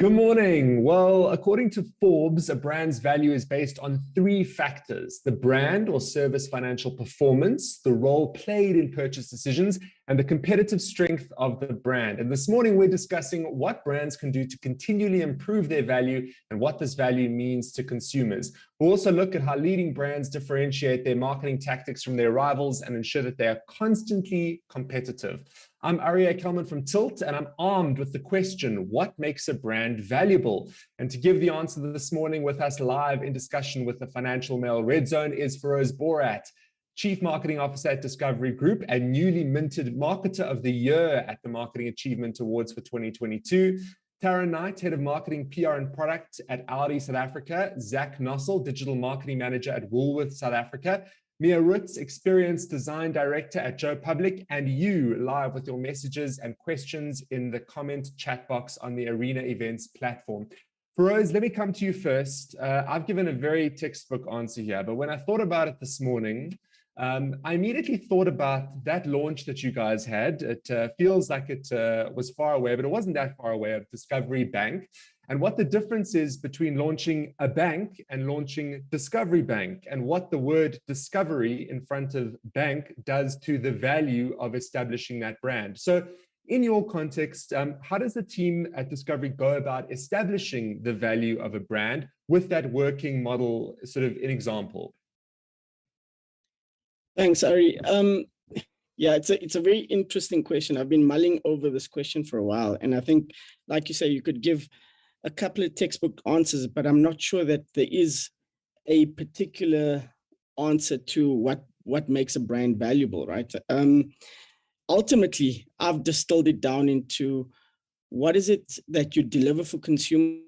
Good morning. Well, according to Forbes, a brand's value is based on three factors: the brand or service financial performance, the role played in purchase decisions, and the competitive strength of the brand. And this morning, we're discussing what brands can do to continually improve their value and what this value means to consumers. We'll also look at how leading brands differentiate their marketing tactics from their rivals and ensure that they are constantly competitive. I'm Aryeh Kelman from Tilt, and I'm armed with the question, what makes a brand valuable? And to give the answer this morning with us live in discussion with the Financial Mail Red Zone is Feroz Borat, Chief Marketing Officer at Discovery Group and newly minted Marketer of the Year at the Marketing Achievement Awards for 2022. Tara Knight, Head of Marketing, PR and Product at Audi South Africa. Zach Nossel, Digital Marketing Manager at Woolworths South Africa. Mia Ritz, Experience Design Director at Joe Public, and you live with your messages and questions in the comment chat box on the Arena Events platform. Feroz, let me come to you first. I've given a very textbook answer here, but when I thought about it this morning, I immediately thought about that launch that you guys had. It feels like it was far away, but it wasn't that far away, at Discovery Bank. And what the difference is between launching a bank and launching Discovery Bank, and what the word discovery in front of bank does to the value of establishing that brand. So in your context, how does the team at Discovery go about establishing the value of a brand with that working model sort of in example? Thanks, Ari. Yeah, it's a very interesting question. I've been mulling over this question for a while, and I think, like you say, you could give a couple of textbook answers, but I'm not sure that there is a particular answer to what makes a brand valuable, right? Ultimately, I've distilled it down into what is it that you deliver for consumers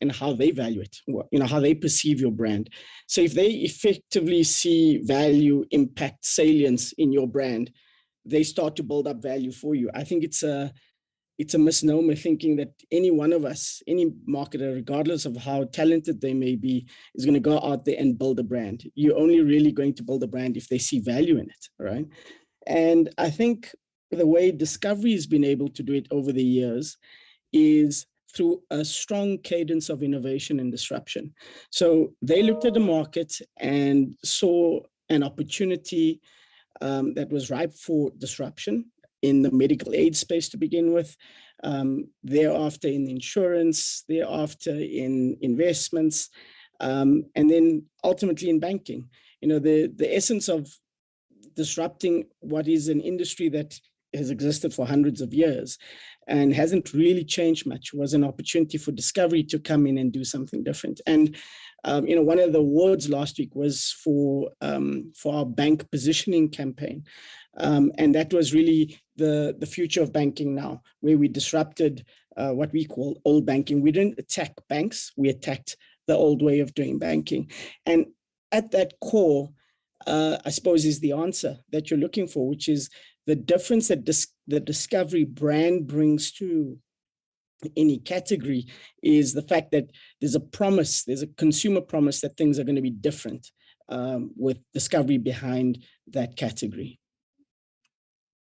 and how they value it, how they perceive your brand. So if they effectively see value, impact, salience in your brand, they start to build up value for you. I think it's a misnomer thinking that any one of us, any marketer, regardless of how talented they may be, is going to go out there and build a brand. You're only really going to build a brand if they see value in it, right? And I think the way Discovery has been able to do it over the years is through a strong cadence of innovation and disruption. So they looked at the market and saw an opportunity that was ripe for disruption in the medical aid space to begin with, thereafter in insurance, thereafter in investments, and then ultimately in banking. The essence of disrupting what is an industry that has existed for hundreds of years and hasn't really changed much was an opportunity for Discovery to come in and do something different. And one of the awards last week was for our bank positioning campaign. And that was really the future of banking now, where we disrupted what we call old banking. We didn't attack banks, we attacked the old way of doing banking. And at that core, I suppose, is the answer that you're looking for, which is the difference that the Discovery brand brings to any category is the fact that there's a consumer promise that things are going to be different with Discovery behind that category.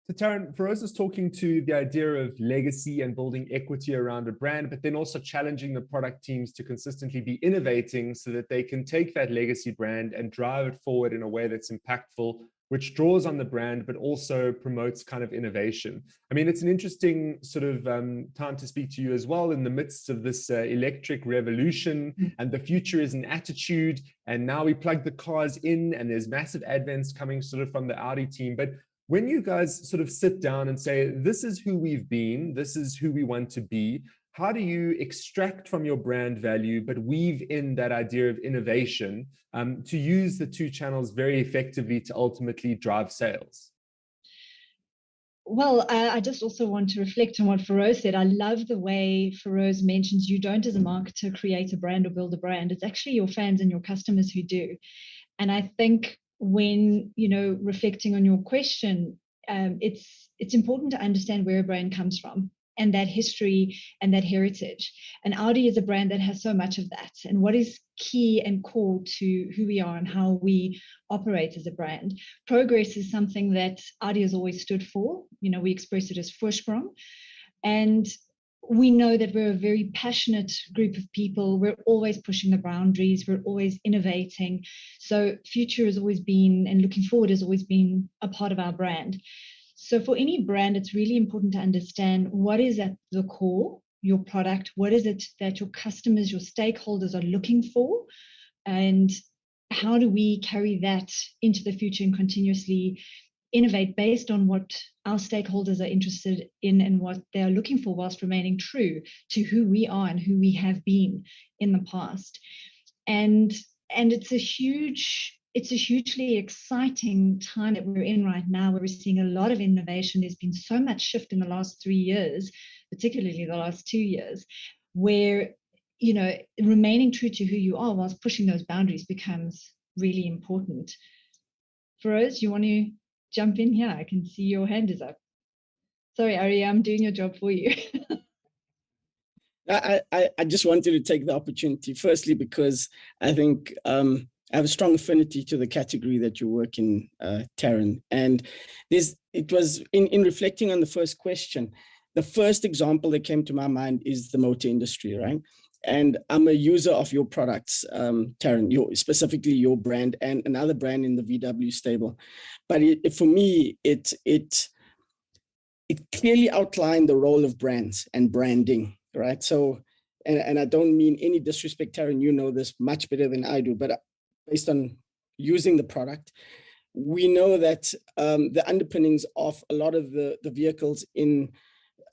So Taryn, Feroz is talking to the idea of legacy and building equity around a brand, but then also challenging the product teams to consistently be innovating so that they can take that legacy brand and drive it forward in a way that's impactful, which draws on the brand, but also promotes kind of innovation. I mean, it's an interesting sort of time to speak to you as well in the midst of this electric revolution, and the future is an attitude. And now we plug the cars in and there's massive advents coming sort of from the Audi team. But when you guys sort of sit down and say, this is who we've been, this is who we want to be, how do you extract from your brand value, but weave in that idea of innovation to use the two channels very effectively to ultimately drive sales? Well, I just also want to reflect on what Feroz said. I love the way Feroz mentions you don't, as a marketer, create a brand or build a brand. It's actually your fans and your customers who do. And I think when, reflecting on your question, it's important to understand where a brand comes from and that history and that heritage. And Audi is a brand that has so much of that. And what is key and core to who we are and how we operate as a brand. Progress is something that Audi has always stood for. We express it as Vorsprung. And we know that we're a very passionate group of people. We're always pushing the boundaries. We're always innovating. So future has always been, and looking forward has always been a part of our brand. So for any brand, it's really important to understand what is at the core, your product, what is it that your customers, your stakeholders are looking for, and how do we carry that into the future and continuously innovate based on what our stakeholders are interested in and what they are looking for, whilst remaining true to who we are and who we have been in the past. And it's a hugely exciting time that we're in right now, where we're seeing a lot of innovation. There's been so much shift in the last 3 years, particularly the last 2 years, where remaining true to who you are whilst pushing those boundaries becomes really important. Feroz, you want to jump in here? I can see your hand is up. Sorry, Ari, I'm doing your job for you. I just wanted to take the opportunity, firstly, because I think I have a strong affinity to the category that you work in, Taryn. And it was in reflecting on the first question, the first example that came to my mind is the motor industry, right? And I'm a user of your products, Taryn, specifically your brand and another brand in the VW stable. But for me, it clearly outlined the role of brands and branding, right? So, and I don't mean any disrespect, Taryn, you know this much better than I do, but based on using the product, we know that the underpinnings of a lot of the vehicles in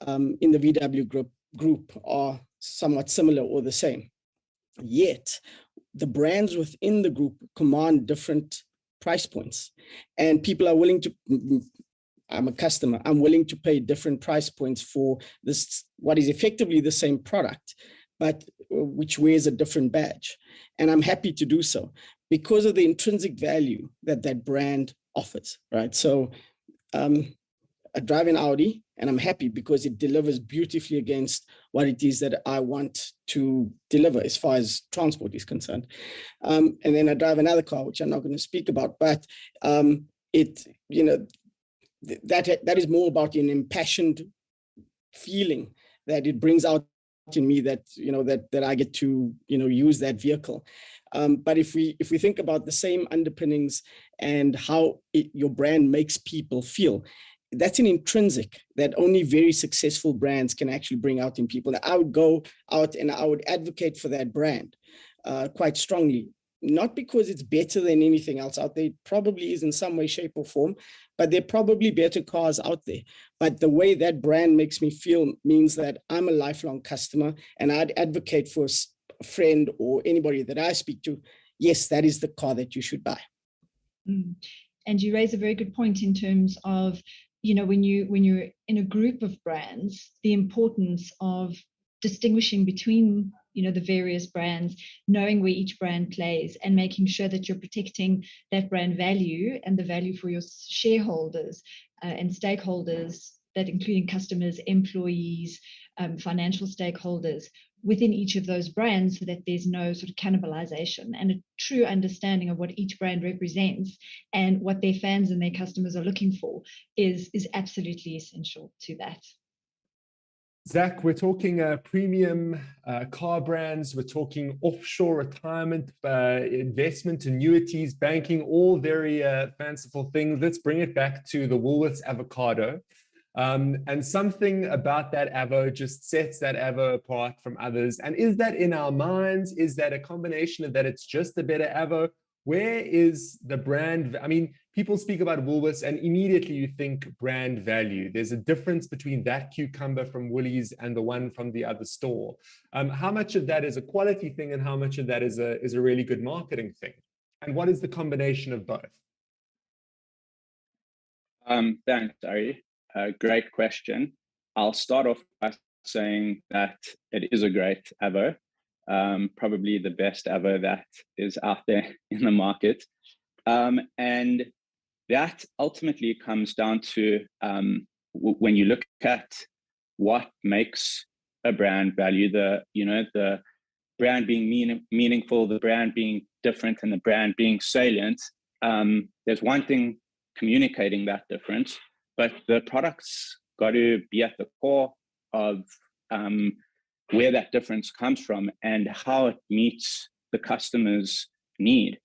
the VW group are somewhat similar or the same. Yet, the brands within the group command different price points, and people are willing to, I'm a customer, I'm willing to pay different price points for this, what is effectively the same product, but which wears a different badge. And I'm happy to do so because of the intrinsic value that that brand offers, right? So I drive an Audi and I'm happy because it delivers beautifully against what it is that I want to deliver as far as transport is concerned. And then I drive another car, which I'm not going to speak about, but that is more about an impassioned feeling that it brings out in me, that that I get to use that vehicle. But if we think about the same underpinnings and how your brand makes people feel, that's an intrinsic that only very successful brands can actually bring out in people. I would go out and I would advocate for that brand quite strongly, not because it's better than anything else out there. It probably is in some way, shape, or form, but there are probably better cars out there. But the way that brand makes me feel means that I'm a lifelong customer, and I'd advocate for a friend or anybody that I speak to, yes, that is the car that you should buy. And you raise a very good point in terms of, when you're in a group of brands, the importance of distinguishing between the various brands, knowing where each brand plays, and making sure that you're protecting that brand value and the value for your shareholders and stakeholders, that including customers, employees, financial stakeholders within each of those brands, so that there's no sort of cannibalization, and a true understanding of what each brand represents and what their fans and their customers are looking for is absolutely essential to that. Zach, we're talking premium car brands, we're talking offshore retirement, investment, annuities, banking, all very fanciful things. Let's bring it back to the Woolworths avocado. And something about that avo just sets that avo apart from others. And is that in our minds? Is that a combination of that it's just a better avo? Where is the brand? I mean, people speak about Woolworths and immediately you think brand value. There's a difference between that cucumber from Woolies and the one from the other store. How much of that is a quality thing and how much of that is a really good marketing thing? And what is the combination of both? Thanks, Ari. Great question. I'll start off by saying that it is a great avo. Probably the best avo that is out there in the market. And that ultimately comes down to when you look at what makes a brand value, the brand being meaningful, the brand being different, and the brand being salient. There's one thing communicating that difference, but the product's got to be at the core of where that difference comes from and how it meets the customer's need.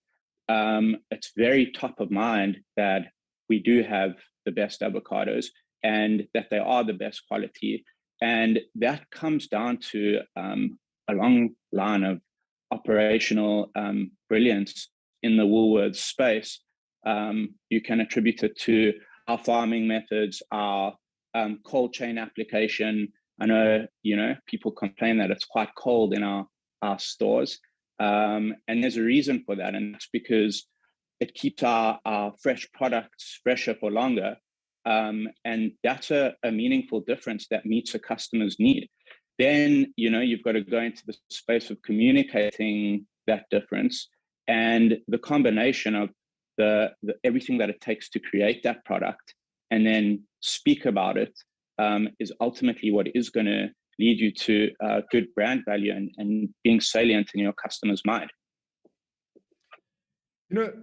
It's very top of mind that we do have the best avocados and that they are the best quality. And that comes down to a long line of operational brilliance in the Woolworths space. You can attribute it to our farming methods, our cold chain application. I know, people complain that it's quite cold in our stores. And there's a reason for that. And that's because it keeps our fresh products fresher for longer. And that's a meaningful difference that meets a customer's need. Then, you've got to go into the space of communicating that difference, and the combination of the everything that it takes to create that product and then speak about it is ultimately what is going to lead you to good brand value and being salient in your customer's mind.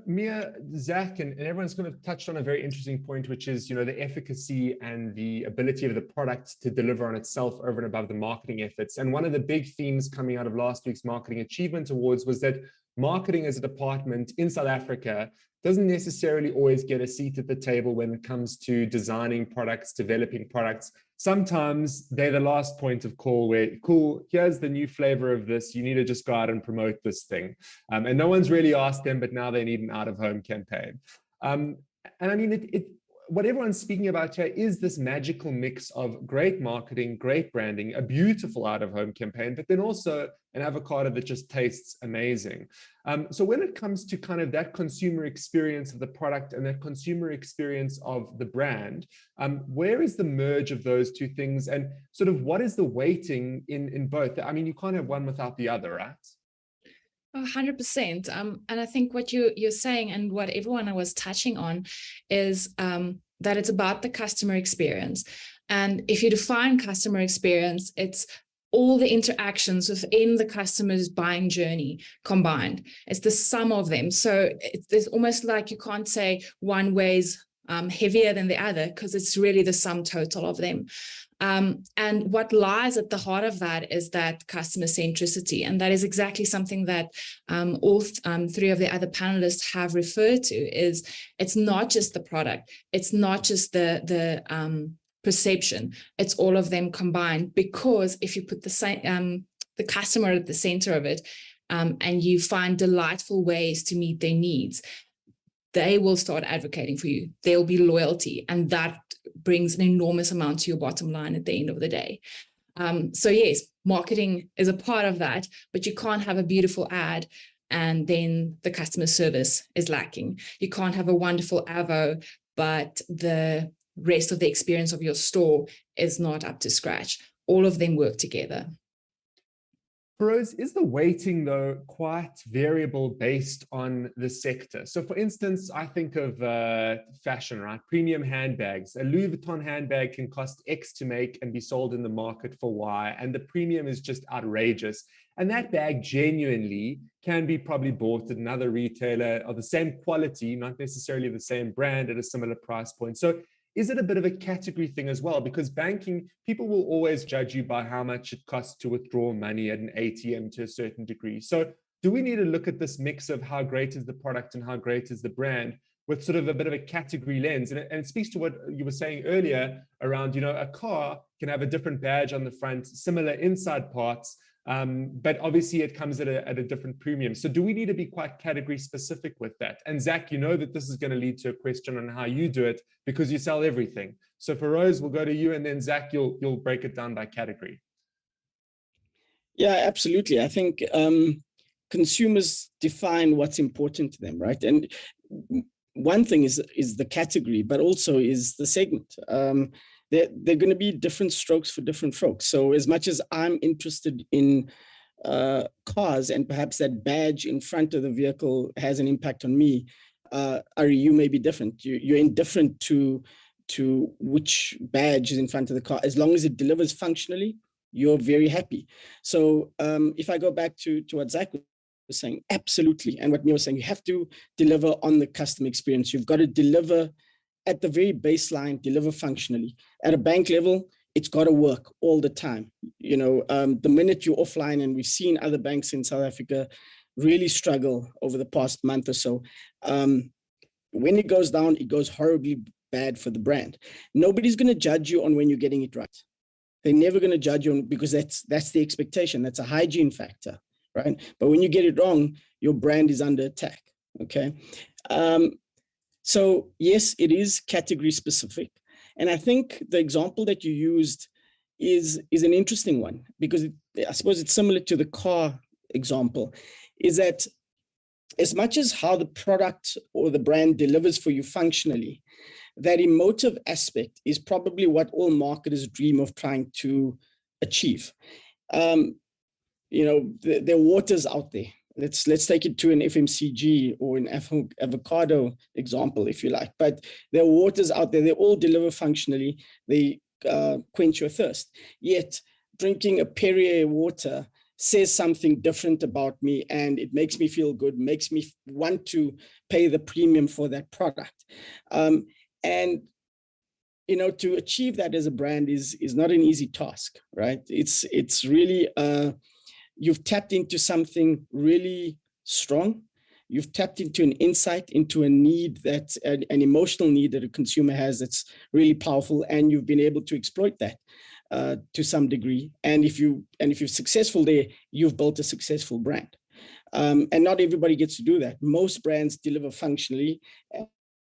Mia, Zach, and everyone's kind of touched on a very interesting point, which is, the efficacy and the ability of the product to deliver on itself over and above the marketing efforts. And one of the big themes coming out of last week's Marketing Achievement Awards was that marketing as a department in South Africa doesn't necessarily always get a seat at the table when it comes to designing products, developing products. Sometimes they're the last point of call where, cool, here's the new flavor of this. You need to just go out and promote this thing. And no one's really asked them, but now they need an out-of-home campaign. And I mean, what everyone's speaking about here is this magical mix of great marketing, great branding, a beautiful out-of-home campaign, but then also an avocado that just tastes amazing. So when it comes to kind of that consumer experience of the product and that consumer experience of the brand, where is the merge of those two things, and sort of what is the weighting in both? I mean, you can't have one without the other, right? 100%. And I think what you're saying and what everyone was touching on is that it's about the customer experience. And if you define customer experience, it's all the interactions within the customer's buying journey combined. It's the sum of them. So it's almost like you can't say one weighs heavier than the other, because it's really the sum total of them. And what lies at the heart of that is that customer centricity. And that is exactly something that all three of the other panelists have referred to. Is it's not just the product, it's not just the perception, it's all of them combined. Because if you put the customer at the center of it, and you find delightful ways to meet their needs, they will start advocating for you. There will be loyalty, and that brings an enormous amount to your bottom line at the end of the day. So yes, marketing is a part of that, but you can't have a beautiful ad and then the customer service is lacking. You can't have a wonderful avo, but the rest of the experience of your store is not up to scratch. All of them work together. Feroz, is the weighting, though, quite variable based on the sector? So, for instance, I think of fashion, right? Premium handbags. A Louis Vuitton handbag can cost X to make and be sold in the market for Y, and the premium is just outrageous. And that bag genuinely can be probably bought at another retailer of the same quality, not necessarily the same brand, at a similar price point. So, is it a bit of a category thing as well? Because banking, people will always judge you by how much it costs to withdraw money at an ATM to a certain degree. So do we need to look at this mix of how great is the product and how great is the brand with sort of a bit of a category lens? And it speaks to what you were saying earlier around, a car can have a different badge on the front, similar inside parts, but obviously it comes at a different premium. So do we need to be quite category specific with that? And Zach, that this is going to lead to a question on how you do it, because you sell everything. So Feroz, we'll go to you, and then Zach, you'll break it down by category. Yeah, absolutely. I think consumers define what's important to them, right? And one thing is the category, but also is the segment. They're going to be different strokes for different folks. So as much as I'm interested in cars, and perhaps that badge in front of the vehicle has an impact on me, Ari, you may be different. You're indifferent to which badge is in front of the car. As long as it delivers functionally, you're very happy. So if I go back to what Zach was saying, absolutely. And what Mia was saying, you have to deliver on the customer experience. You've got to deliver at the very baseline, deliver functionally. At a bank level, it's got to work all the time. The minute you're offline, and we've seen other banks in South Africa really struggle over the past month or so. When it goes down, it goes horribly bad for the brand. Nobody's going to judge you on when you're getting it right. They're never going to judge you on, because that's the expectation. That's a hygiene factor, right? But when you get it wrong, your brand is under attack. Okay. So yes, it is category specific. And I think the example that you used is an interesting one, because I suppose it's similar to the car example, is that as much as how the product or the brand delivers for you functionally, that emotive aspect is probably what all marketers dream of trying to achieve. There are waters out there. Let's take it to an FMCG or an avocado example, if you like. But there are waters out there. They all deliver functionally. They quench your thirst. Yet drinking a Perrier water says something different about me, and it makes me feel good, makes me want to pay the premium for that product. And to achieve that as a brand is not an easy task, right? It's really you've tapped into something really strong. You've tapped into an insight, into a need, that's an emotional need that a consumer has that's really powerful, and you've been able to exploit that to some degree. And if you're successful there, you've built a successful brand. And not everybody gets to do that. Most brands deliver functionally,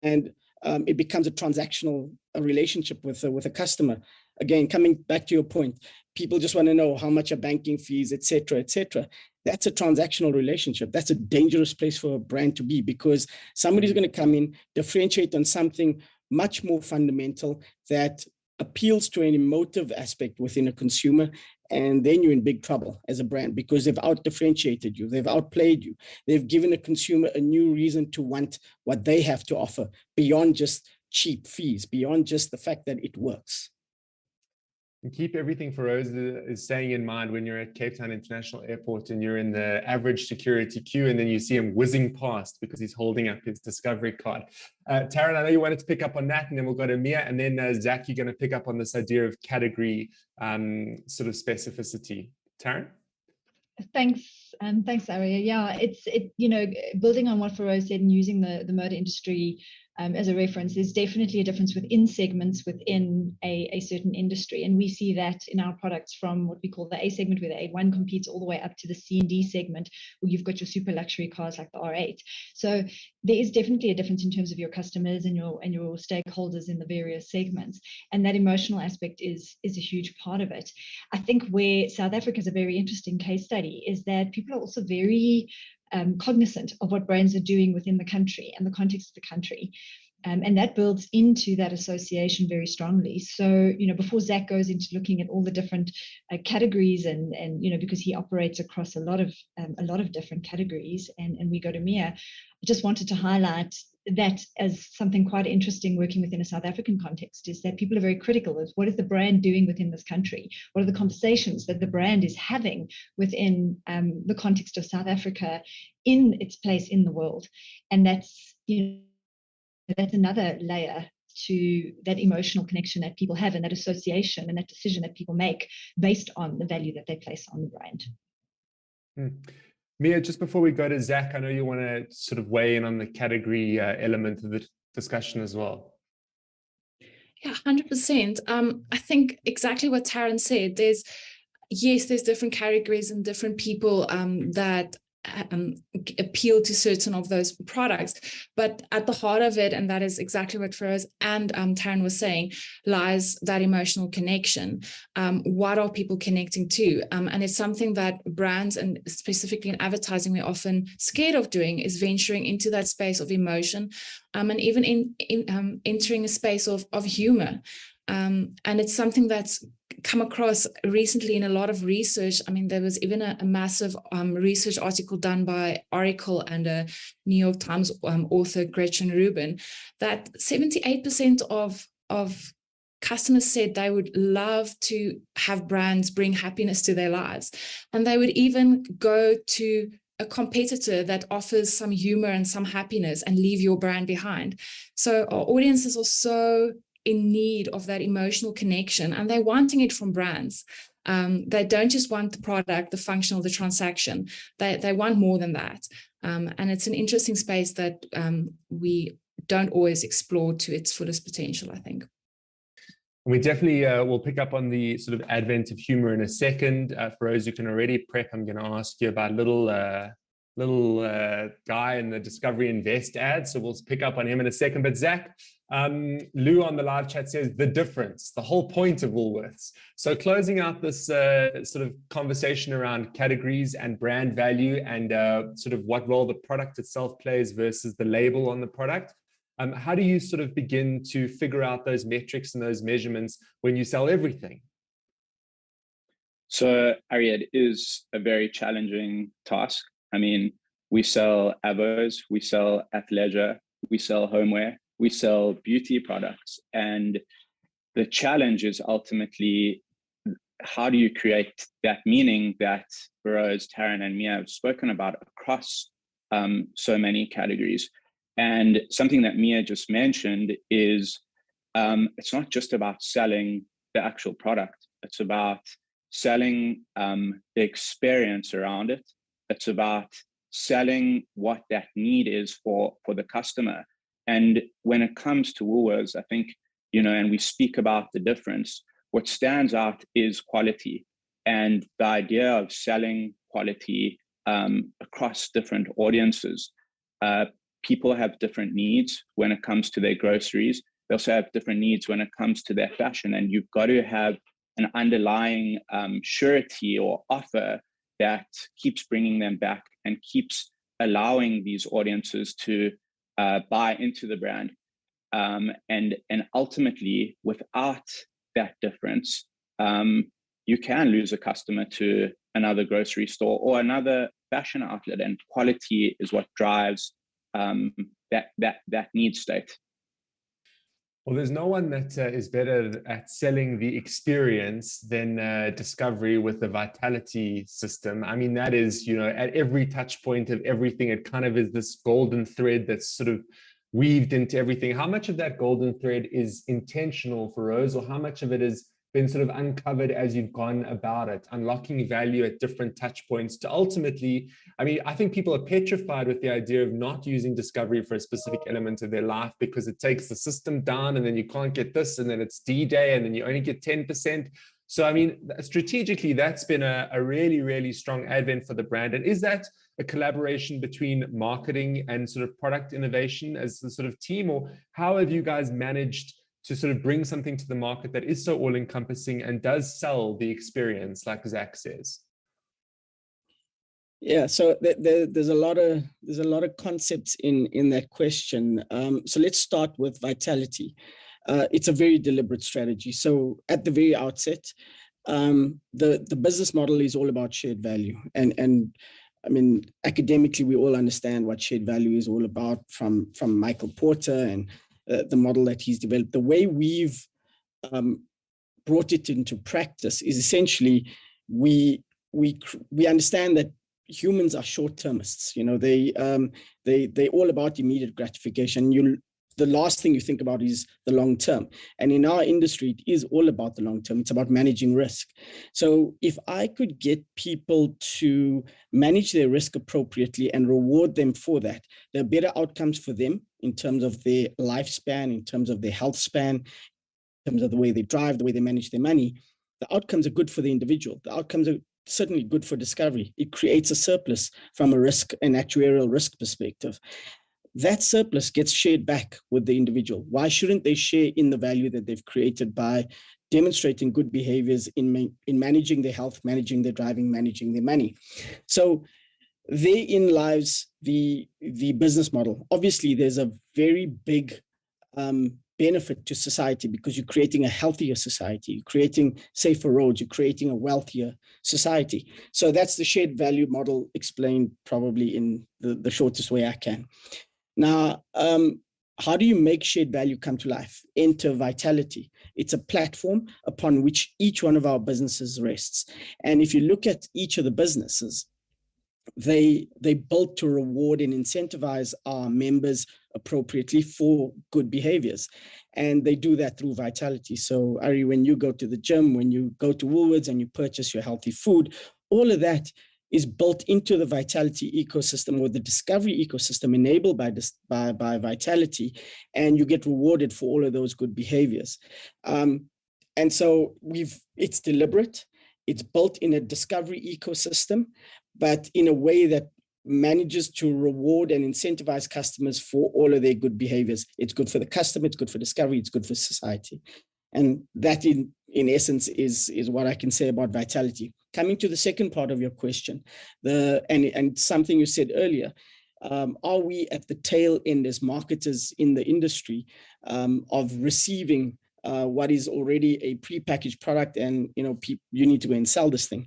and it becomes a transactional relationship with a customer. Again, coming back to your point, people just want to know how much are banking fees, et cetera, et cetera. That's a transactional relationship. That's a dangerous place for a brand to be, because somebody's going to come in, differentiate on something much more fundamental that appeals to an emotive aspect within a consumer. And then you're in big trouble as a brand, because they've out-differentiated you, they've outplayed you, they've given a consumer a new reason to want what they have to offer beyond just cheap fees, beyond just the fact that it works. And keep everything Feroz is saying in mind when you're at Cape Town International Airport and you're in the average security queue, and then you see him whizzing past because he's holding up his Discovery card. Taryn, I know you wanted to pick up on that, and then we'll go to Mia, and then Zach, you're going to pick up on this idea of category sort of specificity. Taryn? Thanks, Aria. Yeah, building on what Feroz said and using the motor industry as a reference, there's definitely a difference within segments within a certain industry. And we see that in our products from what we call the A segment, where the A1 competes, all the way up to the C and D segment, where you've got your super luxury cars like the R8. So there is definitely a difference in terms of your customers and your stakeholders in the various segments. And that emotional aspect is a huge part of it. I think where South Africa is a very interesting case study is that people are also very cognizant of what brands are doing within the country and the context of the country. And that builds into that association very strongly. So, before Zach goes into looking at all the different categories and because he operates across a lot of different categories, and we go to Mia, I just wanted to highlight that as something quite interesting working within a South African context, is that people are very critical of what is the brand doing within this country? What are the conversations that the brand is having within the context of South Africa in its place in the world? And that's another layer to that emotional connection that people have, and that association and that decision that people make based on the value that they place on the brand. Mia, just before we go to Zach, I know you want to sort of weigh in on the category element of the discussion as well. Yeah, 100%. I think exactly what Taryn said. There's different categories and different people that appeal to certain of those products, but at the heart of it, and that is exactly what Feroz and Taryn was saying, lies that emotional connection. What are people connecting to? And it's something that brands, and specifically in advertising, we're often scared of doing, is venturing into that space of emotion, and even entering a space of humor. And it's something that's come across recently in a lot of research. I mean, there was even a massive research article done by Oracle and a New York Times author, Gretchen Rubin, that 78% of customers said they would love to have brands bring happiness to their lives. And they would even go to a competitor that offers some humor and some happiness and leave your brand behind. So our audiences are so in need of that emotional connection, and they're wanting it from brands. They don't just want the product, the function, or the transaction. They want more than that. And it's an interesting space that we don't always explore to its fullest potential, I think. We definitely will pick up on the sort of advent of humor in a second. For those who can already prep, I'm going to ask you about little guy in the Discovery Invest ad. So we'll pick up on him in a second. But Zach, Lou on the live chat says the difference, the whole point of Woolworths. So closing out this sort of conversation around categories and brand value and sort of what role the product itself plays versus the label on the product. How do you sort of begin to figure out those metrics and those measurements when you sell everything? So, Ari, it is a very challenging task. I mean, we sell avos, we sell athleisure, we sell homeware, we sell beauty products. And the challenge is ultimately, how do you create that meaning that Rose, Taryn, and Mia have spoken about across so many categories? And something that Mia just mentioned is it's not just about selling the actual product. It's about selling the experience around it. It's about selling what that need is for the customer. And when it comes to Woolworths, I think, and we speak about the difference, what stands out is quality. And the idea of selling quality across different audiences. People have different needs when it comes to their groceries. They also have different needs when it comes to their fashion. And you've got to have an underlying surety or offer that keeps bringing them back and keeps allowing these audiences to buy into the brand. And ultimately, without that difference, you can lose a customer to another grocery store or another fashion outlet. And quality is what drives that need state. Well, there's no one that is better at selling the experience than Discovery with the Vitality system. I mean, that is, at every touch point of everything, it kind of is this golden thread that's sort of weaved into everything. How much of that golden thread is intentional for Rose, or how much of it has been sort of uncovered as you've gone about it, unlocking value at different touch points to ultimately, I think people are petrified with the idea of not using Discovery for a specific element of their life because it takes the system down and then you can't get this and then it's D-Day and then you only get 10%. So, strategically, that's been a really, really strong advent for the brand. And is that a collaboration between marketing and sort of product innovation as the sort of team, or how have you guys managed to sort of bring something to the market that is so all-encompassing and does sell the experience, like Zach says? Yeah, so there's a lot of concepts in that question. So let's start with Vitality. It's a very deliberate strategy. So at the very outset, the business model is all about shared value, and I mean, academically, we all understand what shared value is all about from Michael Porter and the model that he's developed. The way we've brought it into practice is essentially we understand that humans are short-termists. They're all about immediate gratification. The last thing you think about is the long term. And in our industry, it is all about the long term. It's about managing risk. So if I could get people to manage their risk appropriately and reward them for that, there are better outcomes for them in terms of their lifespan, in terms of their health span, in terms of the way they drive, the way they manage their money. The outcomes are good for the individual. The outcomes are certainly good for Discovery. It creates a surplus from an actuarial risk perspective. That surplus gets shared back with the individual. Why shouldn't they share in the value that they've created by demonstrating good behaviors in managing their health, managing their driving, managing their money? So therein lies the business model. Obviously, there's a very big benefit to society because you're creating a healthier society, you're creating safer roads, you're creating a wealthier society. So that's the shared value model explained probably in the shortest way I can. Now, how do you make shared value come to life? Enter Vitality. It's a platform upon which each one of our businesses rests. And if you look at each of the businesses, they built to reward and incentivize our members appropriately for good behaviors. And they do that through vitality. So Ari, when you go to the gym, when you go to Woolworths and you purchase your healthy food, all of that is built into the vitality ecosystem, or the discovery ecosystem enabled by vitality, and you get rewarded for all of those good behaviors. And so it's deliberate, it's built in a discovery ecosystem, but in a way that manages to reward and incentivize customers for all of their good behaviors. It's good for the customer, it's good for discovery, it's good for society. And that in essence is what I can say about vitality. Coming to the second part of your question, and something you said earlier, are we at the tail end as marketers in the industry of receiving what is already a prepackaged product, and you need to go and sell this thing?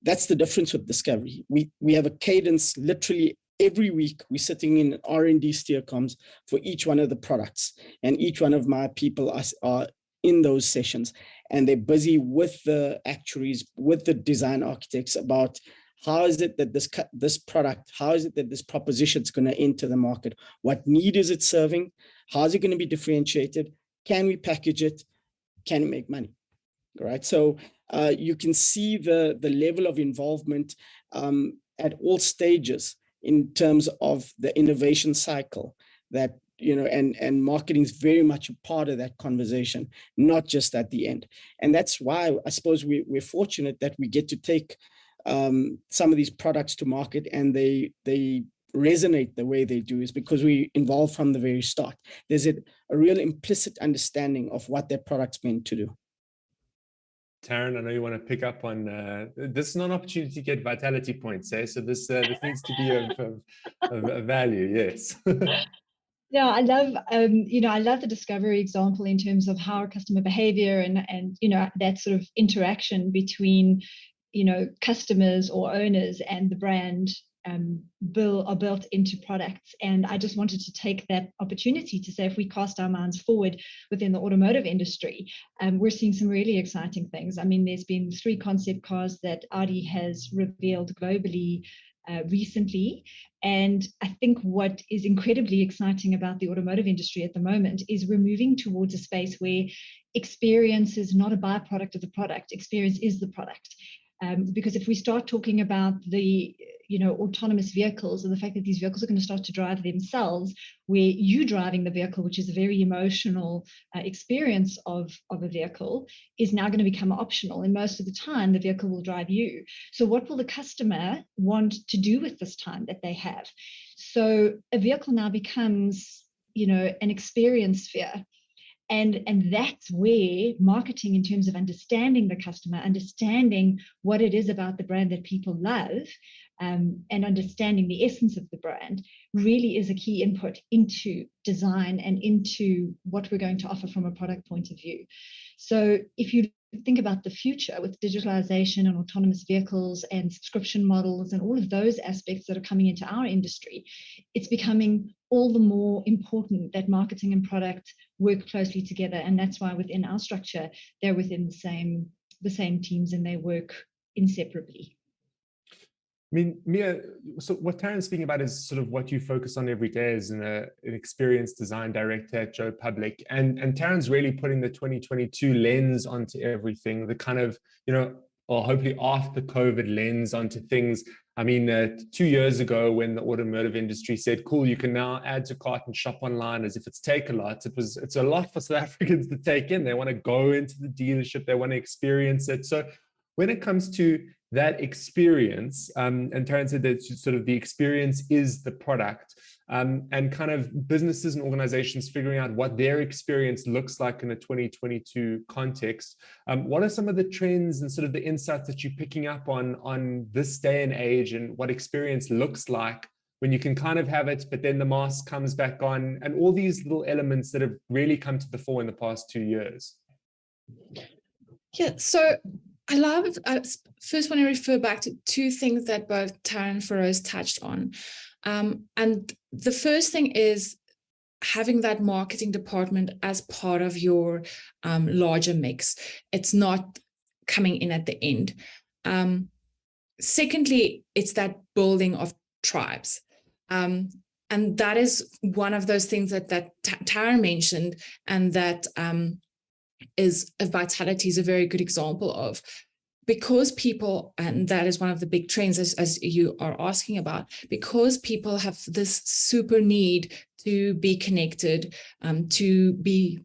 That's the difference with discovery. We have a cadence literally every week. We're sitting in R&D steer comms for each one of the products, and each one of my people are in those sessions, and they're busy with the actuaries, with the design architects about how is it that this product, how is it that this proposition is going to enter the market? What need is it serving? How is it going to be differentiated? Can we package it? Can it make money? Right. So you can see the level of involvement at all stages in terms of the innovation cycle that, and marketing is very much a part of that conversation, not just at the end. And that's why I suppose we're fortunate that we get to take some of these products to market and they resonate the way they do, is because we involved from the very start. There's a real implicit understanding of what that product's meant to do. Taryn, I know you want to pick up on this is not an opportunity to get vitality points, eh? So this needs to be of value, yes. Yeah, I love I love the discovery example in terms of how customer behavior and that sort of interaction between customers or owners and the brand are built into products. And I just wanted to take that opportunity to say, if we cast our minds forward within the automotive industry, we're seeing some really exciting things. I mean, there's been 3 concept cars that Audi has revealed globally recently. And I think what is incredibly exciting about the automotive industry at the moment is we're moving towards a space where experience is not a byproduct of the product. Experience is the product. Because if we start talking about the autonomous vehicles and the fact that these vehicles are going to start to drive themselves, where you driving the vehicle, which is a very emotional experience of a vehicle, is now going to become optional. And most of the time, the vehicle will drive you. So what will the customer want to do with this time that they have? So a vehicle now becomes, an experience sphere. And that's where marketing, in terms of understanding the customer, understanding what it is about the brand that people love, and understanding the essence of the brand, really is a key input into design and into what we're going to offer from a product point of view. So if you think about the future with digitalization and autonomous vehicles and subscription models and all of those aspects that are coming into our industry, it's becoming all the more important that marketing and product work closely together. And that's why within our structure, they're within the same teams and they work inseparably. I mean, Mia, so what Taryn's speaking about is sort of what you focus on every day as an experienced design director at Joe Public. And Taryn's really putting the 2022 lens onto everything, the kind of, or hopefully after COVID lens onto things. I mean, 2 years ago when the automotive industry said, cool, you can now add to cart and shop online as if it's Take-A-Lot. It's a lot for South Africans to take in. They want to go into the dealership. They want to experience it. So when it comes to that experience, and Taryn said that sort of the experience is the product, and kind of businesses and organizations figuring out what their experience looks like in a 2022 context. What are some of the trends and sort of the insights that you're picking up on this day and age, and what experience looks like when you can kind of have it, but then the mask comes back on, and all these little elements that have really come to the fore in the past 2 years? Yeah, so I first want to refer back to 2 things that both Taryn and Feroz touched on. And the first thing is having that marketing department as part of your larger mix. It's not coming in at the end. Secondly, it's that building of tribes. And that is one of those things that Tara mentioned, and that is Vitality is a very good example of. Because people, and that is one of the big trends as you are asking about, because people have this super need to be connected, to be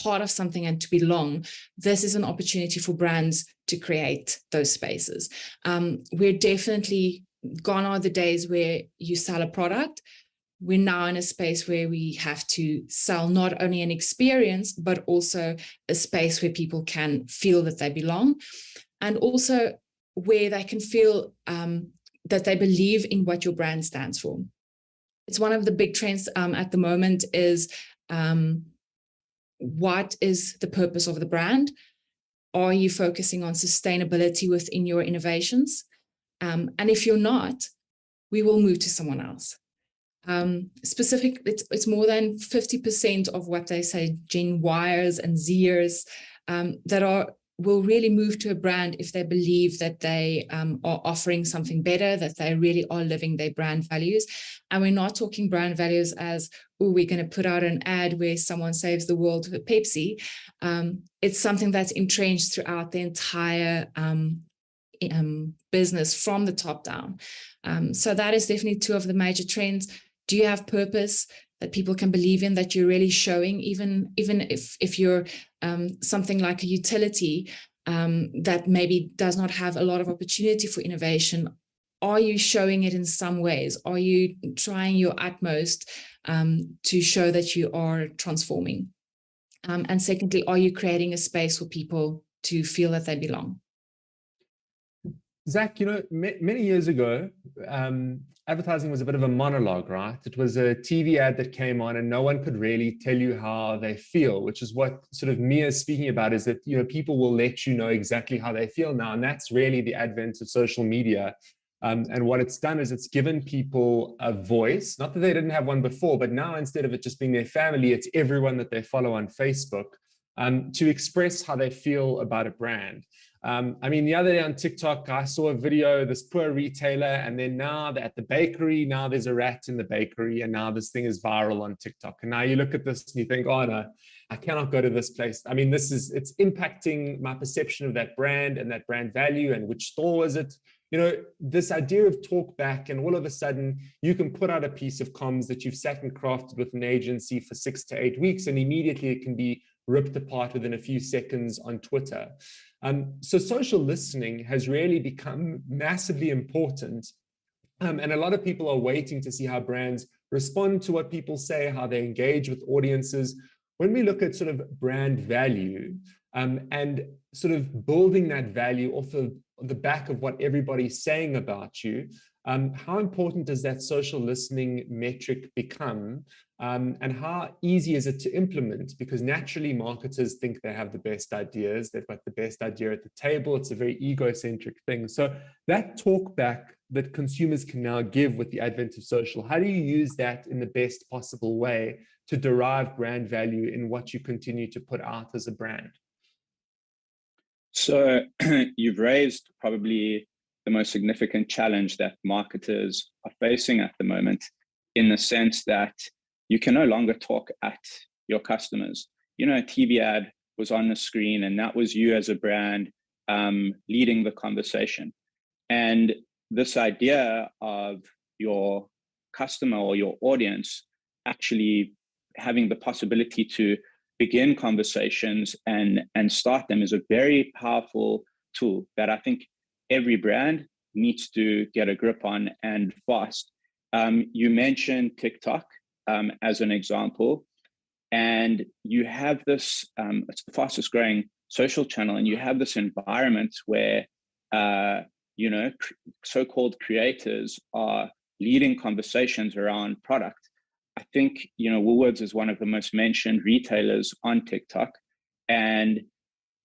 part of something and to belong, this is an opportunity for brands to create those spaces. We're definitely, gone are the days where you sell a product. We're now in a space where we have to sell not only an experience, but also a space where people can feel that they belong, and also where they can feel that they believe in what your brand stands for. It's one of the big trends at the moment is, what is the purpose of the brand? Are you focusing on sustainability within your innovations? And if you're not, we will move to someone else. It's more than 50% of what they say Gen Yers and Zers that will really move to a brand if they believe that they are offering something better, that they really are living their brand values. And we're not talking brand values as, oh, we're going to put out an ad where someone saves the world with Pepsi. It's something that's entrenched throughout the entire business from the top down. So that is definitely two of the major trends. Do you have purpose that people can believe in, that you're really showing, even if you're something like a utility that maybe does not have a lot of opportunity for innovation? Are you showing it in some ways? Are you trying your utmost to show that you are transforming? And secondly, are you creating a space for people to feel that they belong? Zach, many years ago, advertising was a bit of a monologue, right? It was a TV ad that came on and no one could really tell you how they feel, which is what sort of Mia is speaking about, is that, people will let you know exactly how they feel now. And that's really the advent of social media. And what it's done is it's given people a voice, not that they didn't have one before, but now instead of it just being their family, it's everyone that they follow on Facebook, to express how they feel about a brand. The other day on TikTok, I saw a video, this poor retailer, and then now at the bakery, now there's a rat in the bakery, and now this thing is viral on TikTok. And now you look at this and you think, oh no, I cannot go to this place. It's impacting my perception of that brand and that brand value, and which store is it? This idea of talk back, and all of a sudden you can put out a piece of comms that you've sat and crafted with an agency for 6 to 8 weeks, and immediately it can be ripped apart within a few seconds on Twitter. So social listening has really become massively important. And a lot of people are waiting to see how brands respond to what people say, how they engage with audiences. When we look at sort of brand value and sort of building that value off of the back of what everybody's saying about you, how important does that social listening metric become? And how easy is it to implement? Because naturally marketers think they have the best ideas, they've got the best idea at the table. It's a very egocentric thing. So that talk back that consumers can now give with the advent of social, how do you use that in the best possible way to derive brand value in what you continue to put out as a brand? So you've raised probably the most significant challenge that marketers are facing at the moment, in the sense that you can no longer talk at your customers. A TV ad was on the screen and that was you as a brand leading the conversation. And this idea of your customer or your audience actually having the possibility to begin conversations and start them is a very powerful tool that I think every brand needs to get a grip on, and fast. You mentioned TikTok as an example, and you have this, it's the fastest growing social channel, and you have this environment where, so-called creators are leading conversations around product. I think, Woolworths is one of the most mentioned retailers on TikTok, and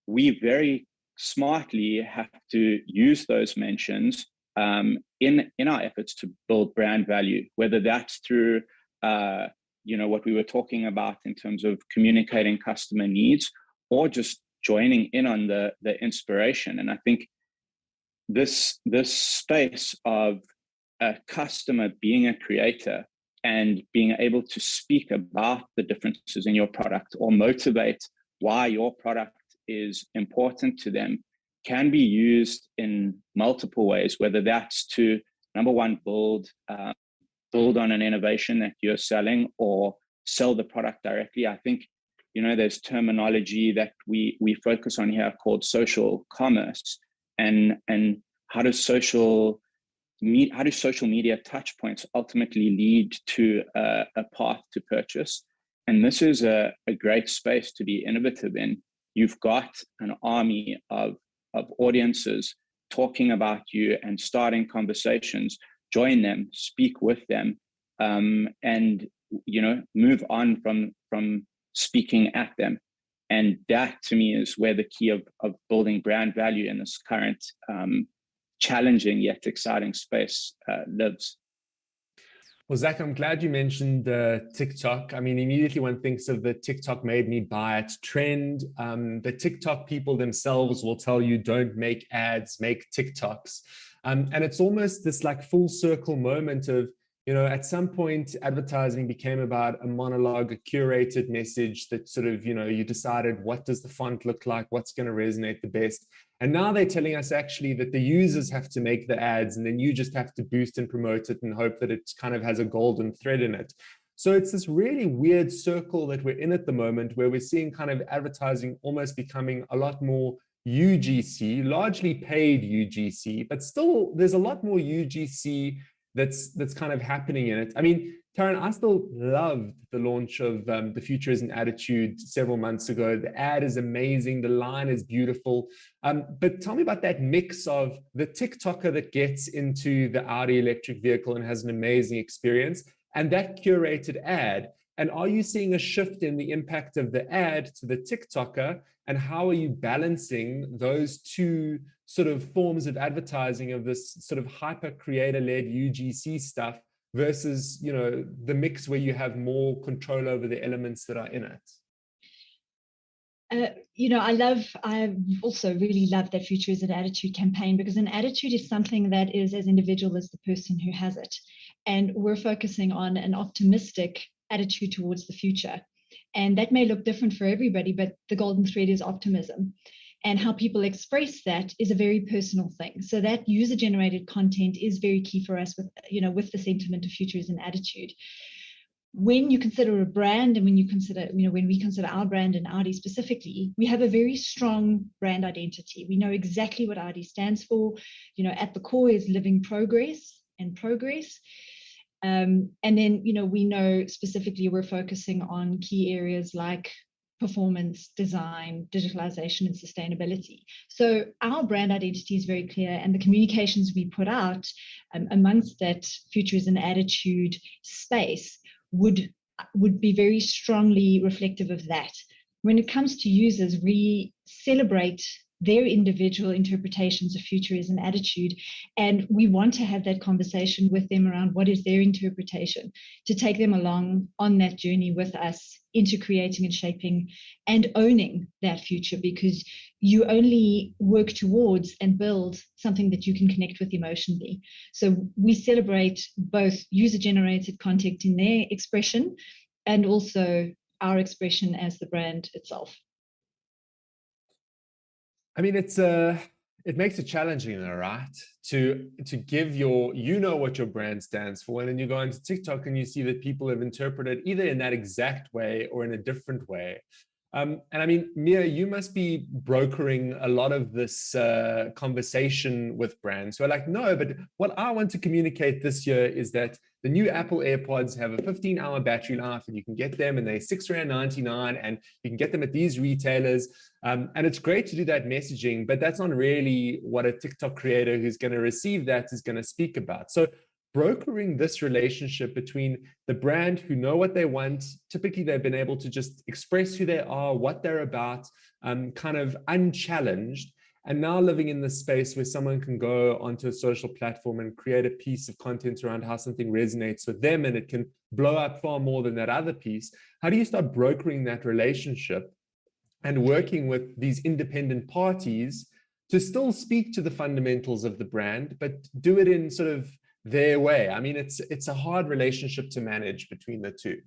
we very smartly have to use those mentions in our efforts to build brand value, whether that's through what we were talking about in terms of communicating customer needs, or just joining in on the inspiration. And I think this space of a customer being a creator and being able to speak about the differences in your product or motivate why your product is important to them can be used in multiple ways, whether that's to, number one, build on an innovation that you're selling or sell the product directly. I think, there's terminology that we focus on here called social commerce, and how do social media touch points ultimately lead to a path to purchase? And this is a great space to be innovative in. You've got an army of audiences talking about you and starting conversations. Join them, speak with them, and move on from speaking at them. And that, to me, is where the key of building brand value in this current challenging yet exciting space lives. Well, Zach, I'm glad you mentioned TikTok. I mean, immediately one thinks of the TikTok made me buy it trend. The TikTok people themselves will tell you, don't make ads, make TikToks. And it's almost this like full circle moment of, at some point, advertising became about a monologue, a curated message that sort of, you decided what does the font look like, what's going to resonate the best. And now they're telling us actually that the users have to make the ads, and then you just have to boost and promote it and hope that it kind of has a golden thread in it. So it's this really weird circle that we're in at the moment, where we're seeing kind of advertising almost becoming a lot more UGC, largely paid UGC, but still there's a lot more UGC that's kind of happening in it. I mean, Taryn, I still loved the launch of The Future is an Attitude several months ago. The ad is amazing. The line is beautiful. But tell me about that mix of the TikToker that gets into the Audi electric vehicle and has an amazing experience, and that curated ad. And are you seeing a shift in the impact of the ad to the TikToker? And how are you balancing those two sort of forms of advertising, of this sort of hyper creator-led UGC stuff versus, the mix where you have more control over the elements that are in it? I also really love that Future is an Attitude campaign, because an attitude is something that is as individual as the person who has it. And we're focusing on an optimistic attitude towards the future. And that may look different for everybody, but the golden thread is optimism. And how people express that is a very personal thing. So that user-generated content is very key for us with the sentiment of Future is an Attitude. When you consider a brand, and when we consider our brand and Audi specifically, we have a very strong brand identity. We know exactly what Audi stands for. At the core is living progress and progress. And then, we know specifically we're focusing on key areas like performance, design, digitalization, and sustainability. So our brand identity is very clear, and the communications we put out amongst that Future is an Attitude space would be very strongly reflective of that. When it comes to users, we celebrate their individual interpretations of Future is an Attitude, and we want to have that conversation with them around what is their interpretation, to take them along on that journey with us into creating and shaping and owning that future, because you only work towards and build something that you can connect with emotionally. So we celebrate both user-generated content in their expression and also our expression as the brand itself. I mean, it makes it challenging, right? To give what your brand stands for, and then you go into TikTok and you see that people have interpreted either in that exact way or in a different way. And I mean, Mia, you must be brokering a lot of this conversation with brands who are like, no, but what I want to communicate this year is that the new Apple AirPods have a 15-hour battery life, and you can get them, and they're $6.99, and you can get them at these retailers. And it's great to do that messaging, but that's not really what a TikTok creator who's going to receive that is going to speak about. So brokering this relationship between the brand who know what they want, typically they've been able to just express who they are, what they're about, kind of unchallenged, and now living in this space where someone can go onto a social platform and create a piece of content around how something resonates with them, and it can blow up far more than that other piece. How do you start brokering that relationship and working with these independent parties to still speak to the fundamentals of the brand, but do it in sort of their way? I mean, it's a hard relationship to manage between the two.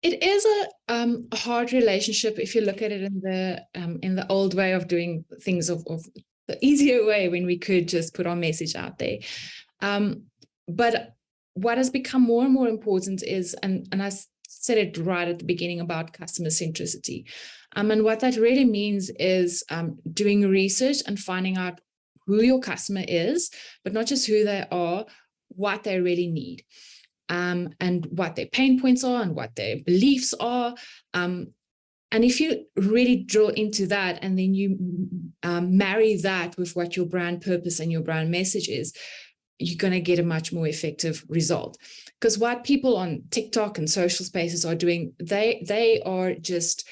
It is a hard relationship if you look at it in the old way of doing things, of the easier way, when we could just put our message out there. But what has become more and more important is, and I said it right at the beginning about customer centricity. And what that really means is doing research and finding out who your customer is, but not just who they are, what they really need. And what their pain points are and what their beliefs are. And if you really drill into that, and then you marry that with what your brand purpose and your brand message is, you're going to get a much more effective result. Because what people on TikTok and social spaces are doing, they are just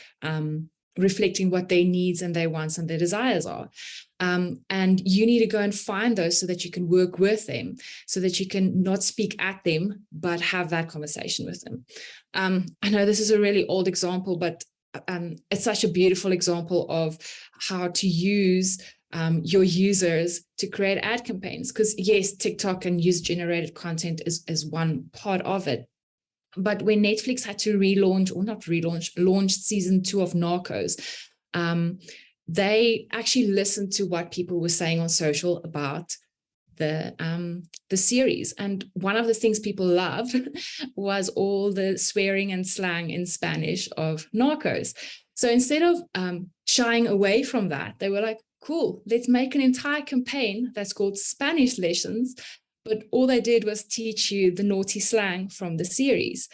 reflecting what their needs and their wants and their desires are. And you need to go and find those so that you can work with them, so that you can not speak at them, but have that conversation with them. I know this is a really old example, but it's such a beautiful example of how to use your users to create ad campaigns. Because yes, TikTok and user-generated content is one part of it. But when Netflix had to launch season 2 of Narcos, they actually listened to what people were saying on social about the series. And one of the things people loved was all the swearing and slang in Spanish of Narcos. So instead of shying away from that, they were like, cool, let's make an entire campaign that's called Spanish Lessons. But all they did was teach you the naughty slang from the series,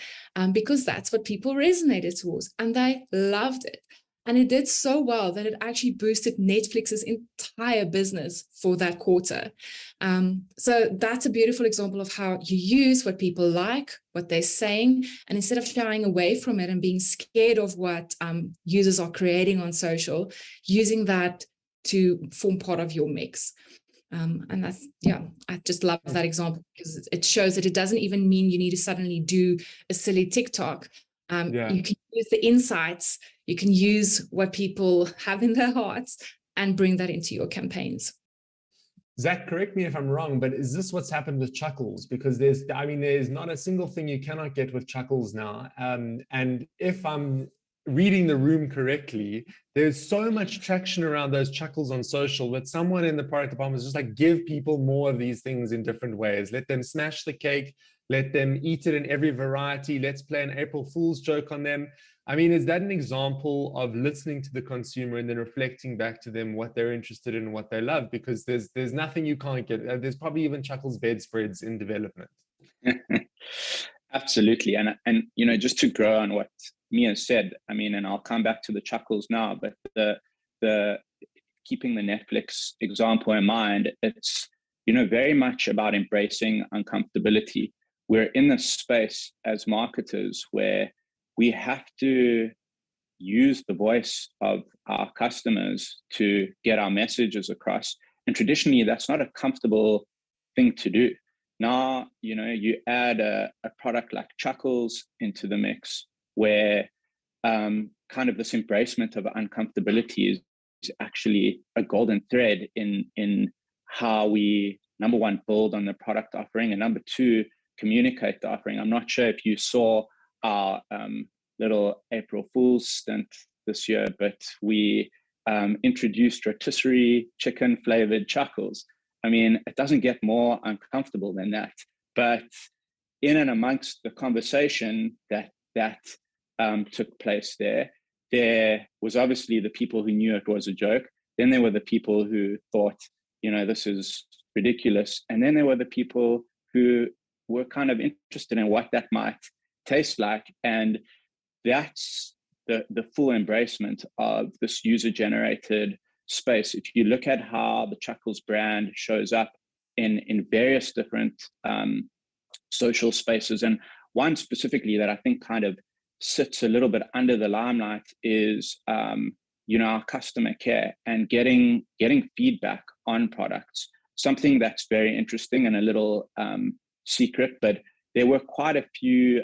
because that's what people resonated towards, and they loved it. And it did so well that it actually boosted Netflix's entire business for that quarter. So that's a beautiful example of how you use what people like, what they're saying, and instead of shying away from it and being scared of what users are creating on social, using that to form part of your mix. And that's, I just love that example, because it shows that it doesn't even mean you need to suddenly do a silly TikTok. You can use the insights, you can use what people have in their hearts and bring that into your campaigns. Zach, correct me if I'm wrong, but is this what's happened with Chuckles? Because there's not a single thing you cannot get with Chuckles now. And if I'm reading the room correctly, there's so much traction around those Chuckles on social that someone in the product department is just like, give people more of these things in different ways. Let them smash the cake, let them eat it in every variety. Let's play an April Fool's joke on them. I mean, is that an example of listening to the consumer and then reflecting back to them what they're interested in and what they love? Because there's nothing you can't get. There's probably even Chuckles bedspreads in development. Absolutely. And just to grow on what Mia said, I mean, and I'll come back to the Chuckles now, but the keeping the Netflix example in mind, it's, very much about embracing uncomfortability. We're in this space as marketers where we have to use the voice of our customers to get our messages across. And traditionally, that's not a comfortable thing to do. Now, you add a product like Chuckles into the mix, where kind of this embracement of uncomfortability is actually a golden thread in how we, number one, build on the product offering, and number two, communicate the offering. I'm not sure if you saw our little April Fool's stint this year, but we introduced rotisserie chicken flavored Chuckles. I mean, it doesn't get more uncomfortable than that. But in and amongst the conversation that took place there was obviously the people who knew it was a joke. Then there were the people who thought, this is ridiculous. And then there were the people who were kind of interested in what that might taste like. And that's the full embracement of this user-generated space. If you look at how the Chuckles brand shows up in various different social spaces, and one specifically that I think kind of sits a little bit under the limelight is our customer care and getting feedback on products. Something that's very interesting and a little secret, but there were quite a few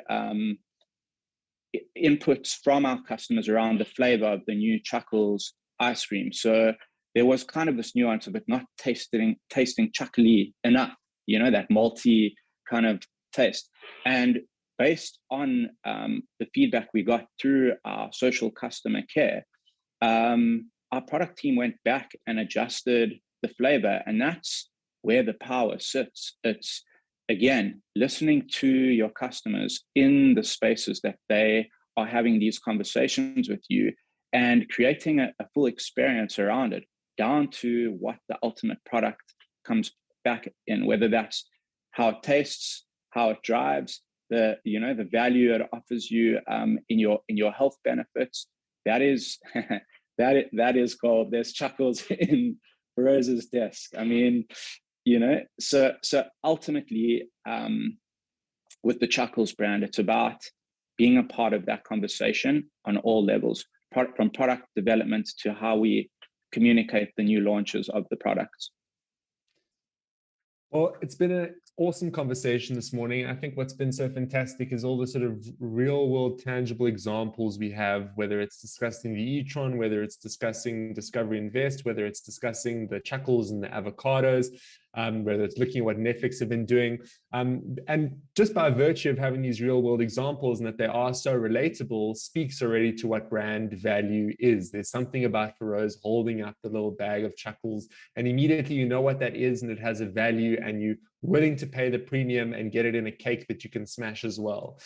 inputs from our customers around the flavor of the new Chuckles ice cream. So there was kind of this nuance of it not tasting chuckly enough. that multi kind of taste. And based on the feedback we got through our social customer care, our product team went back and adjusted the flavor, and that's where the power sits. It's, again, listening to your customers in the spaces that they are having these conversations with you, and creating a full experience around it, down to what the ultimate product comes back in, whether that's how it tastes, how it drives, the value it offers you in your health benefits. That is that is gold. There's chuckles in Rose's desk. I mean, so ultimately, with the Chuckles brand, it's about being a part of that conversation on all levels, from product development to how we communicate the new launches of the products. Well, it's been an awesome conversation this morning. I think what's been so fantastic is all the sort of real world tangible examples we have, whether it's discussing the e-tron, whether it's discussing Discovery Invest, whether it's discussing the Chuckles and the avocados, whether it's looking at what Netflix have been doing. And just by virtue of having these real world examples and that they are so relatable, speaks already to what brand value is. There's something about Feroz holding up the little bag of Chuckles, and immediately you know what that is, and it has a value, and you're willing to pay the premium and get it in a cake that you can smash as well.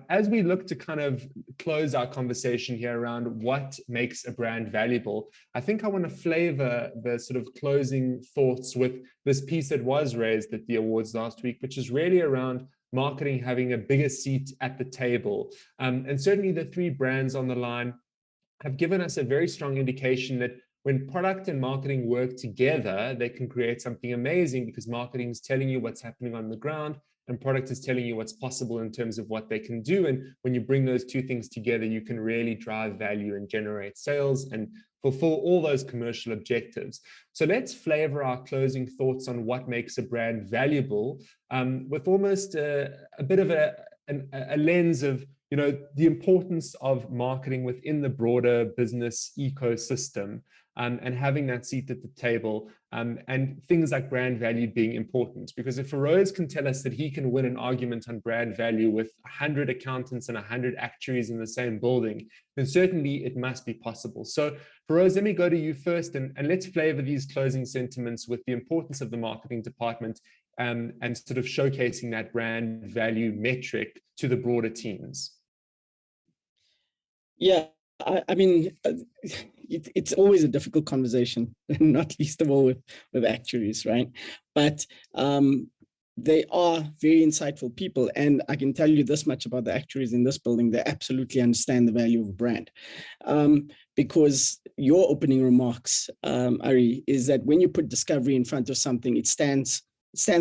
As we look to kind of close our conversation here around what makes a brand valuable, I think I want to flavor the sort of closing thoughts with this piece that was raised at the awards last week, which is really around marketing having a bigger seat at the table. And certainly the three brands on the line have given us a very strong indication that when product and marketing work together, they can create something amazing, because marketing is telling you what's happening on the ground and product is telling you what's possible in terms of what they can do. And when you bring those two things together, you can really drive value and generate sales and fulfill all those commercial objectives. So let's flavor our closing thoughts on what makes a brand valuable with almost a bit of a lens of the importance of marketing within the broader business ecosystem, and having that seat at the table, and things like brand value being important. Because if Feroz can tell us that he can win an argument on brand value with 100 accountants and 100 actuaries in the same building, then certainly it must be possible. So Feroz, let me go to you first, and let's flavor these closing sentiments with the importance of the marketing department, and sort of showcasing that brand value metric to the broader teams. Yeah, I mean, it's always a difficult conversation, not least of all with actuaries, right? But they are very insightful people. And I can tell you this much about the actuaries in this building: they absolutely understand the value of a brand. Because your opening remarks, Ari, is that when you put Discovery in front of something, it stands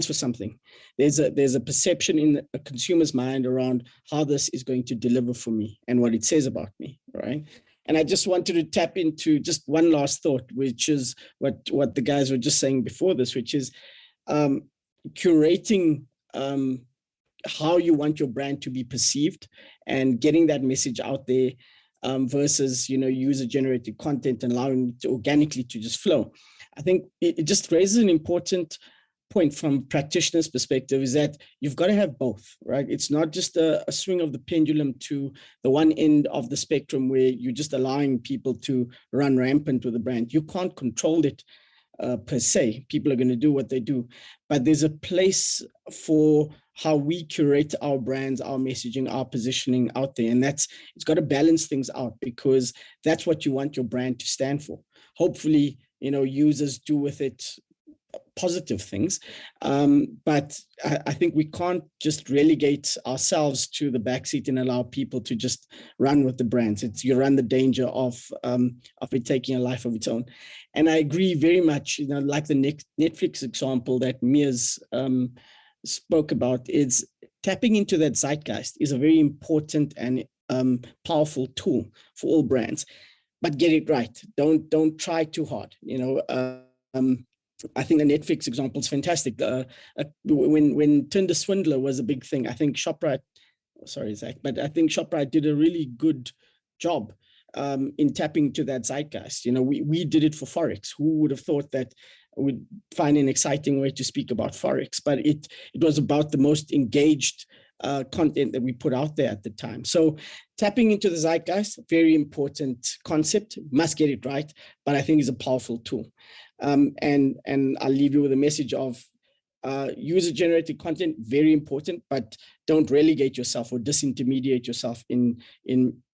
for something. There's a perception in a consumer's mind around how this is going to deliver for me and what it says about me, right? And I just wanted to tap into just one last thought, which is what the guys were just saying before this, which is curating how you want your brand to be perceived and getting that message out there, versus user-generated content and allowing it to organically to just flow. I think it just raises an important point from practitioners' perspective, is that you've got to have both, right? It's not just a swing of the pendulum to the one end of the spectrum where you're just allowing people to run rampant with the brand. You can't control it per se. People are going to do what they do, but there's a place for how we curate our brands, our messaging, our positioning out there. And it's got to balance things out, because that's what you want your brand to stand for. Hopefully, users do with it positive things. But I think we can't just relegate ourselves to the backseat and allow people to just run with the brands. You run the danger of it taking a life of its own. And I agree very much, like the Netflix example that Mia's spoke about, is tapping into that zeitgeist is a very important and powerful tool for all brands. But get it right. Don't try too hard. I think the Netflix example is fantastic. When Tinder Swindler was a big thing, I think ShopRite, sorry, Zach, but I think ShopRite did a really good job in tapping to that zeitgeist. We did it for Forex. Who would have thought that would find an exciting way to speak about Forex, but it was about the most engaged content that we put out there at the time. So tapping into the zeitgeist, very important concept, must get it right, but I think is a powerful tool. And I'll leave you with a message of user-generated content, very important, but don't relegate yourself or disintermediate yourself in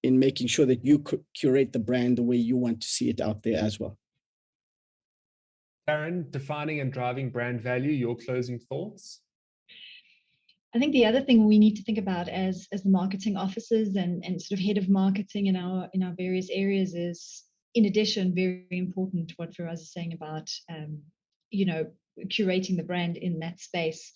making sure that you curate the brand the way you want to see it out there as well. Karen, defining and driving brand value, your closing thoughts? I think the other thing we need to think about as the marketing officers and sort of head of marketing in our various areas is, in addition, very important what Firas is saying about curating the brand in that space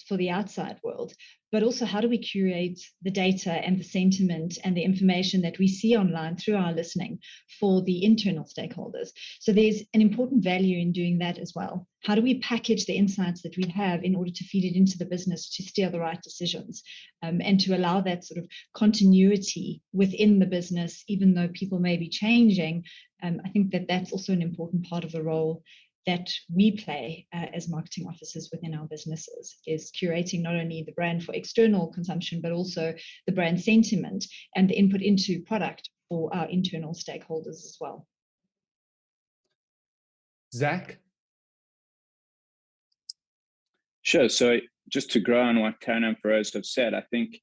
for the outside world, but also how do we curate the data and the sentiment and the information that we see online through our listening for the internal stakeholders. So there's an important value in doing that as well. How do we package the insights that we have in order to feed it into the business to steer the right decisions, and to allow that sort of continuity within the business, even though people may be changing. I think that that's also an important part of the role that we play as marketing officers within our businesses, is curating not only the brand for external consumption, but also the brand sentiment and the input into product for our internal stakeholders as well. Zach? Sure. So just to grow on what Karen and Feroz have said, I think,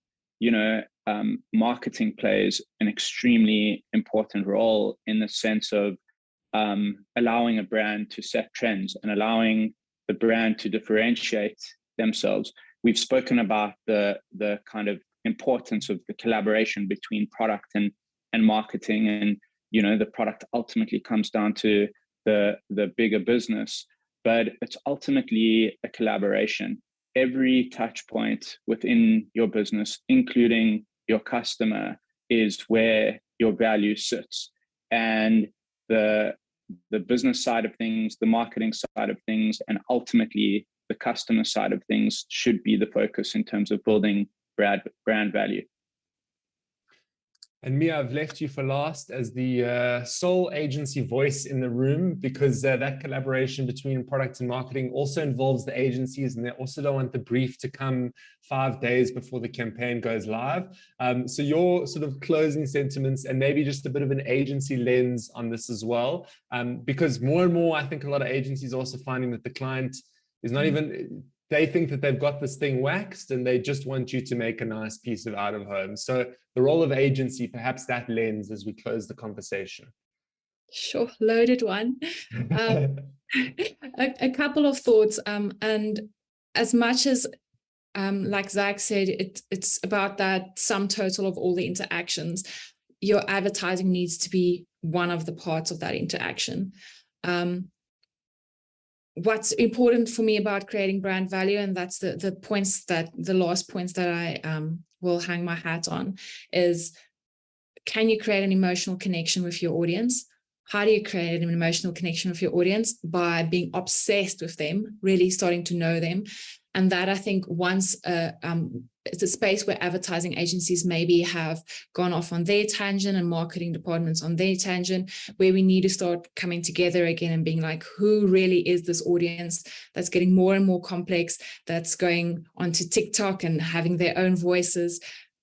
marketing plays an extremely important role in the sense of allowing a brand to set trends and allowing the brand to differentiate themselves. We've spoken about the kind of importance of the collaboration between product and marketing, and the product ultimately comes down to the bigger business, but it's ultimately a collaboration. Every touch point within your business, including your customer, is where your value sits. And the business side of things, the marketing side of things, and ultimately the customer side of things should be the focus in terms of building brand value. And Mia, I've left you for last as the sole agency voice in the room, because that collaboration between product and marketing also involves the agencies, and they also don't want the brief to come 5 days before the campaign goes live. So your sort of closing sentiments and maybe just a bit of an agency lens on this as well, because more and more, I think a lot of agencies are also finding that the client is not even... They think that they've got this thing waxed and they just want you to make a nice piece of out of home. So the role of agency, perhaps that lens as we close the conversation. Sure, loaded one. A couple of thoughts. And as much as, like Zach said, it's about that sum total of all the interactions. Your advertising needs to be one of the parts of that interaction. What's important for me about creating brand value, and that's the last points that I will hang my hat on, is can you create an emotional connection with your audience? How do you create an emotional connection with your audience? By being obsessed with them, really starting to know them. And that, I think, once it's a space where advertising agencies maybe have gone off on their tangent and marketing departments on their tangent, where we need to start coming together again and being like, who really is this audience that's getting more and more complex, that's going onto TikTok and having their own voices.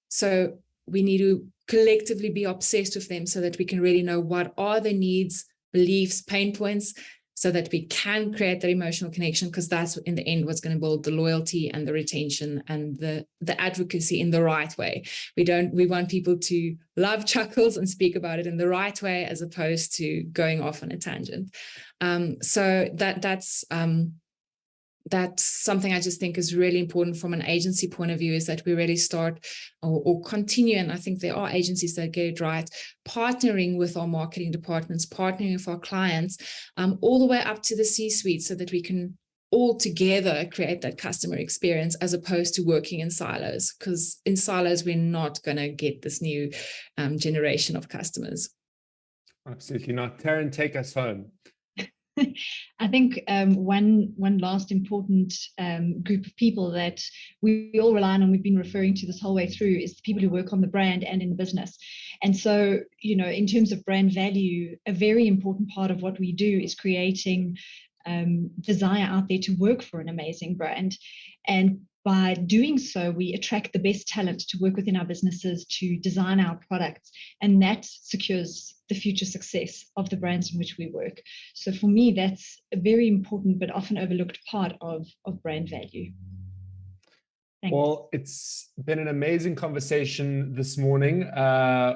So we need to collectively be obsessed with them so that we can really know what are their needs, beliefs, pain points, so that we can create that emotional connection, because that's in the end what's going to build the loyalty and the retention and the advocacy in the right way. We want people to love Chuckles and speak about it in the right way, as opposed to going off on a tangent. So that's something I just think is really important from an agency point of view, is that we really start or continue, and I think there are agencies that get it right, partnering with our marketing departments, partnering with our clients, all the way up to the C-suite, so that we can all together create that customer experience, as opposed to working in silos, because in silos, we're not going to get this new generation of customers. Absolutely not. Karen, take us home. I think one last important group of people that we all rely on and we've been referring to this whole way through is the people who work on the brand and in the business. And so, in terms of brand value, a very important part of what we do is creating desire out there to work for an amazing brand. And by doing so, we attract the best talent to work within our businesses, to design our products, and that secures the future success of the brands in which we work. So for me, that's a very important but often overlooked part of brand value. Thanks. Well, it's been an amazing conversation this morning.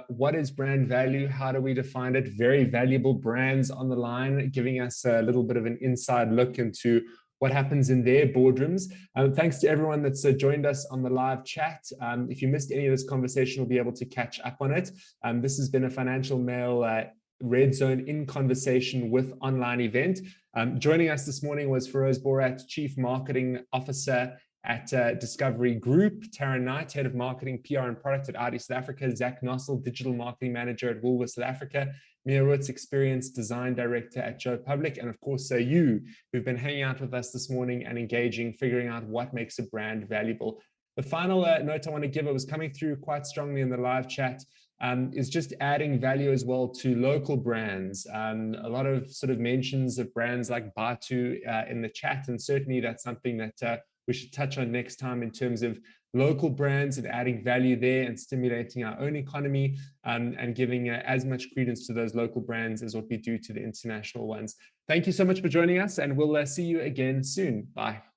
What is brand value? How do we define it? Very valuable brands on the line, giving us a little bit of an inside look into what happens in their boardrooms. Thanks to everyone that's joined us on the live chat. If you missed any of this conversation, you'll be able to catch up on it. This has been a Financial Mail Red Zone in Conversation with online event. Joining us this morning was Feroz Borat, Chief Marketing Officer at Discovery Group, Tara Knight, Head of Marketing, PR and Product at Audi South Africa, Zach Nossel, Digital Marketing Manager at Woolworths South Africa, Mia Roots, Experienced Design Director at Joe Public, and of course, you who've been hanging out with us this morning and engaging, figuring out what makes a brand valuable. The final note I want to give, it was coming through quite strongly in the live chat, is just adding value as well to local brands. A lot of sort of mentions of brands like Batu in the chat, and certainly that's something that we should touch on next time in terms of local brands and adding value there and stimulating our own economy, and giving as much credence to those local brands as what we do to the international ones. Thank you so much for joining us, and we'll see you again soon. Bye.